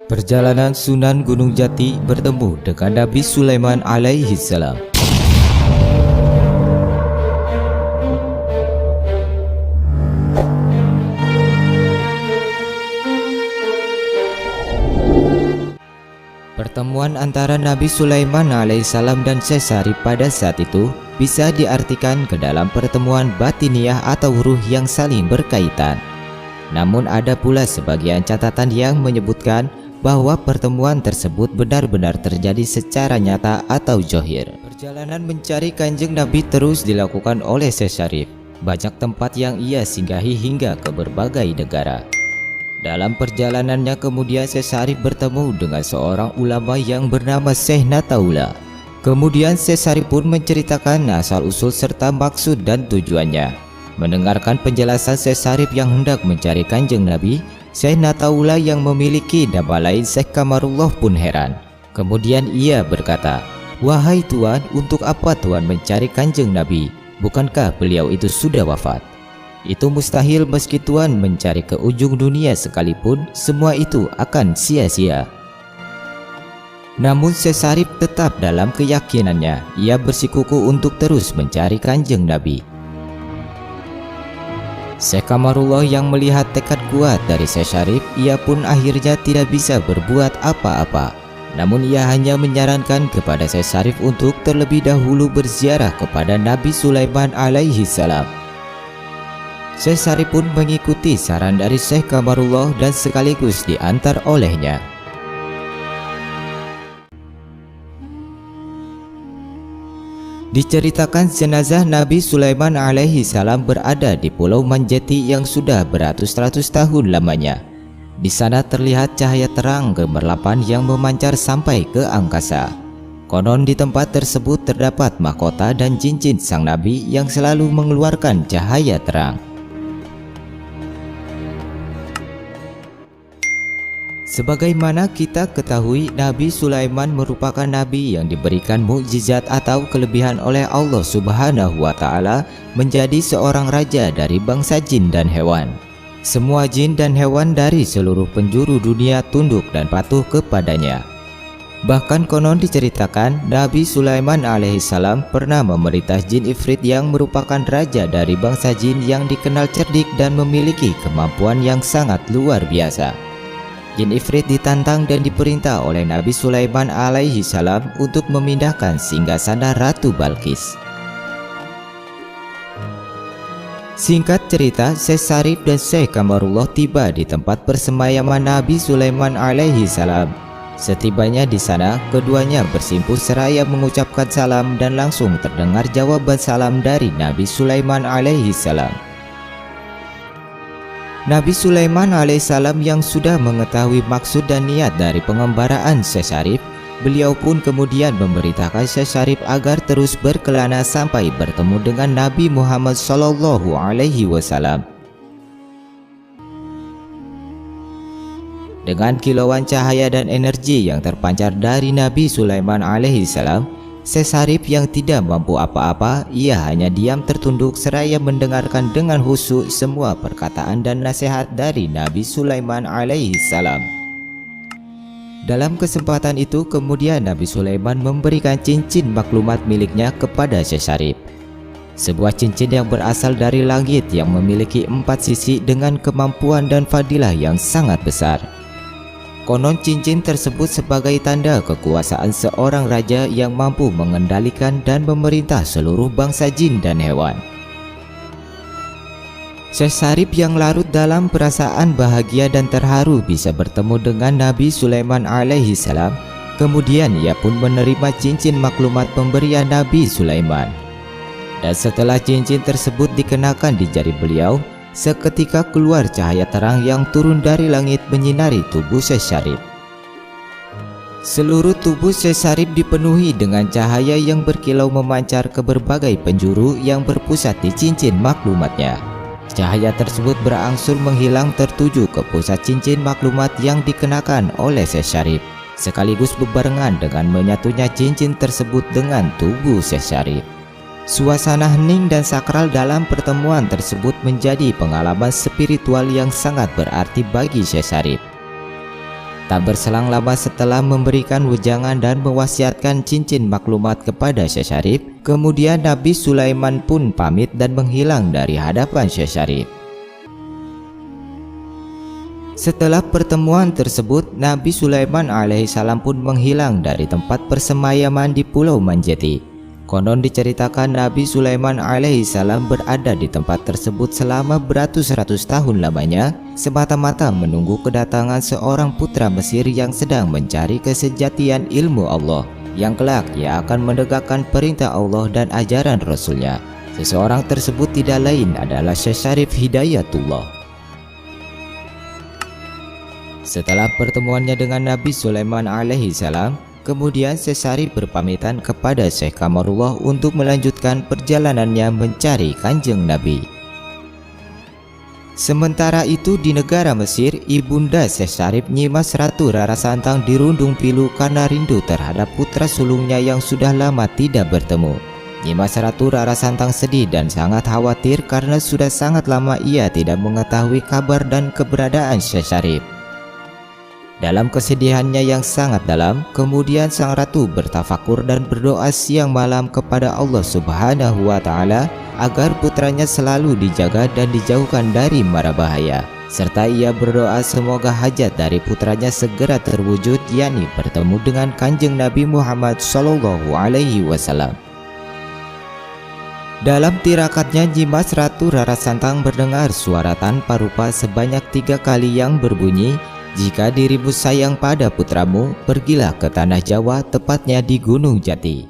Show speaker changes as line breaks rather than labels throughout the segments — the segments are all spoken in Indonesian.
Perjalanan Sunan Gunung Jati bertemu dengan Nabi Sulaiman alaihi salam. Pertemuan antara Nabi Sulaiman alaihissalam dan Syekh Syarif pada saat itu bisa diartikan ke dalam pertemuan batiniah atau ruh yang saling berkaitan. Namun ada pula sebagian catatan yang menyebutkan bahwa pertemuan tersebut benar-benar terjadi secara nyata atau zahir. Perjalanan mencari Kanjeng Nabi terus dilakukan oleh Syekh Syarif. Banyak tempat yang ia singgahi hingga ke berbagai negara. Dalam perjalanannya kemudian Syekh Syarif bertemu dengan seorang ulama yang bernama Syekh Nataula. Kemudian Syekh Syarif pun menceritakan asal-usul serta maksud dan tujuannya. Mendengarkan penjelasan Syekh Syarif yang hendak mencari Kanjeng Nabi, Syekh Nataula yang memiliki nama lain Syekh Kamarullah pun heran. Kemudian ia berkata, "Wahai Tuan, untuk apa Tuan mencari Kanjeng Nabi? Bukankah beliau itu sudah wafat?" "Itu mustahil, meski Tuan mencari ke ujung dunia sekalipun, semua itu akan sia-sia." Namun Syekh Syarif tetap dalam keyakinannya. Ia bersikukuh untuk terus mencari Kanjeng Nabi. Syekh Kamarullah yang melihat tekad kuat dari Syekh Syarif, ia pun akhirnya tidak bisa berbuat apa-apa. Namun ia hanya menyarankan kepada Syekh Syarif untuk terlebih dahulu berziarah kepada Nabi Sulaiman alaihi salam. Syekh Syarif pun mengikuti saran dari Syekh Kamarullah dan sekaligus diantar olehnya. Diceritakan jenazah Nabi Sulaiman alaihi salam berada di Pulau Manjati yang sudah beratus-ratus tahun lamanya. Di sana terlihat cahaya terang gemerlapan yang memancar sampai ke angkasa. Konon di tempat tersebut terdapat mahkota dan cincin sang Nabi yang selalu mengeluarkan cahaya terang. Sebagaimana kita ketahui, Nabi Sulaiman merupakan nabi yang diberikan mukjizat atau kelebihan oleh Allah Subhanahu wa Ta'ala menjadi seorang raja dari bangsa jin dan hewan. Semua jin dan hewan dari seluruh penjuru dunia tunduk dan patuh kepadanya. Bahkan konon diceritakan Nabi Sulaiman alaihissalam pernah memerintah jin Ifrit yang merupakan raja dari bangsa jin yang dikenal cerdik dan memiliki kemampuan yang sangat luar biasa. Jin Ifrit ditantang dan diperintah oleh Nabi Sulaiman alaihi salam untuk memindahkan singgasana Ratu Balqis. Singkat cerita, Syekh Syarif dan Syekh Kamarullah tiba di tempat persemayaman Nabi Sulaiman alaihi salam. Setibanya di sana, keduanya bersimpuh seraya mengucapkan salam dan langsung terdengar jawaban salam dari Nabi Sulaiman alaihi salam. Nabi Sulaiman alaihissalam yang sudah mengetahui maksud dan niat dari pengembaraan Syekh Syarif, beliau pun kemudian memerintahkan Syekh Syarif agar terus berkelana sampai bertemu dengan Nabi Muhammad Sallallahu Alaihi Wasallam. Dengan kilauan cahaya dan energi yang terpancar dari Nabi Sulaiman alaihissalam, Syekh Syarif yang tidak mampu apa-apa, ia hanya diam tertunduk seraya mendengarkan dengan khusyuk semua perkataan dan nasihat dari Nabi Sulaiman alaihissalam. Dalam kesempatan itu kemudian Nabi Sulaiman memberikan cincin maklumat miliknya kepada Syekh Syarif. Sebuah cincin yang berasal dari langit yang memiliki 4 sisi dengan kemampuan dan fadilah yang sangat besar. Konon cincin tersebut sebagai tanda kekuasaan seorang raja yang mampu mengendalikan dan memerintah seluruh bangsa jin dan hewan. Syekh Syarif yang larut dalam perasaan bahagia dan terharu bisa bertemu dengan Nabi Sulaiman alaihi salam. Kemudian ia pun menerima cincin maklumat pemberian Nabi Sulaiman. Dan setelah cincin tersebut dikenakan di jari beliau, seketika keluar cahaya terang yang turun dari langit menyinari tubuh Syekh Syarif. Seluruh tubuh Syekh Syarif dipenuhi dengan cahaya yang berkilau memancar ke berbagai penjuru yang berpusat di cincin maklumatnya. Cahaya tersebut berangsur menghilang tertuju ke pusat cincin maklumat yang dikenakan oleh Syekh Syarif, sekaligus bebarengan dengan menyatunya cincin tersebut dengan tubuh Syekh Syarif. Suasana hening dan sakral dalam pertemuan tersebut menjadi pengalaman spiritual yang sangat berarti bagi Syekh Syarif. Tak berselang lama setelah memberikan wejangan dan mewasiatkan cincin maklumat kepada Syekh Syarif, kemudian Nabi Sulaiman pun pamit dan menghilang dari hadapan Syekh Syarif. Setelah pertemuan tersebut, Nabi Sulaiman alaihissalam pun menghilang dari tempat persemayaman di Pulau Manjati. Konon diceritakan Nabi Sulaiman alaihissalam berada di tempat tersebut selama beratus-ratus tahun lamanya, semata-mata menunggu kedatangan seorang putra Mesir yang sedang mencari kesejatian ilmu Allah, yang kelak ia akan menegakkan perintah Allah dan ajaran Rasulnya. Seseorang tersebut tidak lain adalah Syekh Syarif Hidayatullah. Setelah pertemuannya dengan Nabi Sulaiman alaihissalam, kemudian Syekh Syarif berpamitan kepada Syekh Kamarullah untuk melanjutkan perjalanannya mencari Kanjeng Nabi. Sementara itu di negara Mesir, ibunda Syekh Syarif Nyimas Ratu Rara Santang dirundung pilu karena rindu terhadap putra sulungnya yang sudah lama tidak bertemu. Nyimas Ratu Rara Santang sedih dan sangat khawatir karena sudah sangat lama ia tidak mengetahui kabar dan keberadaan Syekh Syarif. Dalam kesedihannya yang sangat dalam, kemudian sang ratu bertafakur dan berdoa siang malam kepada Allah Subhanahu wa Ta'ala agar putranya selalu dijaga dan dijauhkan dari mara bahaya. Serta ia berdoa semoga hajat dari putranya segera terwujud, yakni bertemu dengan Kanjeng Nabi Muhammad Shallallahu Alaihi Wasallam. Dalam tirakatnya, Nyimas Ratu Rara Santang mendengar suara tanpa rupa sebanyak 3 kali yang berbunyi, "Jika dirimu sayang pada putramu, pergilah ke tanah Jawa, tepatnya di Gunung Jati."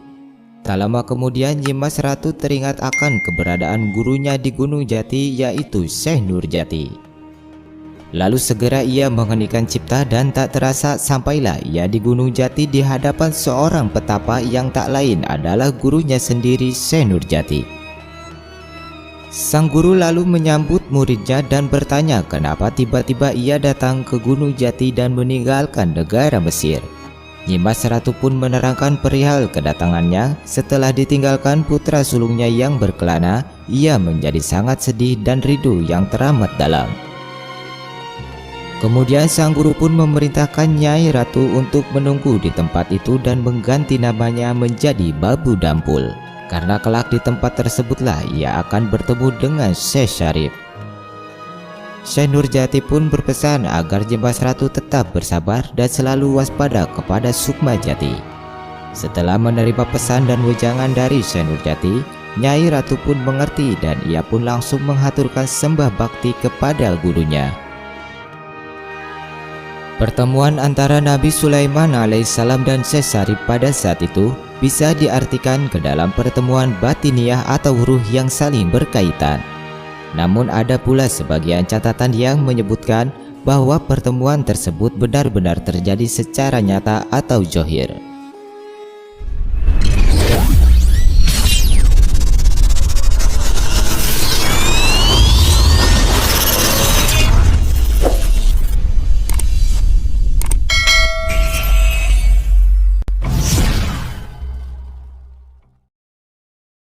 Tak lama kemudian Nyimas Ratu teringat akan keberadaan gurunya di Gunung Jati, yaitu Syekh Nurjati. Lalu segera ia menghenikan cipta dan tak terasa sampailah ia di Gunung Jati di hadapan seorang petapa yang tak lain adalah gurunya sendiri, Syekh Nurjati. Sang guru lalu menyambut muridnya dan bertanya kenapa tiba-tiba ia datang ke Gunung Jati dan meninggalkan negara Mesir. Nyimas Ratu pun menerangkan perihal kedatangannya. Setelah ditinggalkan putra sulungnya yang berkelana, ia menjadi sangat sedih dan rindu yang teramat dalam. Kemudian sang guru pun memerintahkan Nyai Ratu untuk menunggu di tempat itu dan mengganti namanya menjadi Babu Dampul, karena kelak di tempat tersebutlah ia akan bertemu dengan Syekh Syarif. Syekh Nurjati pun berpesan agar Nyimas Ratu tetap bersabar dan selalu waspada kepada Sukma Jati. Setelah menerima pesan dan wejangan dari Syekh Nurjati, Nyai Ratu pun mengerti dan ia pun langsung menghaturkan sembah bakti kepada gurunya. Pertemuan antara Nabi Sulaiman alaihissalam dan Syekh Syarif pada saat itu bisa diartikan ke dalam pertemuan batiniah atau ruh yang saling berkaitan. Namun ada pula sebagian catatan yang menyebutkan bahwa pertemuan tersebut benar-benar terjadi secara nyata atau zahir.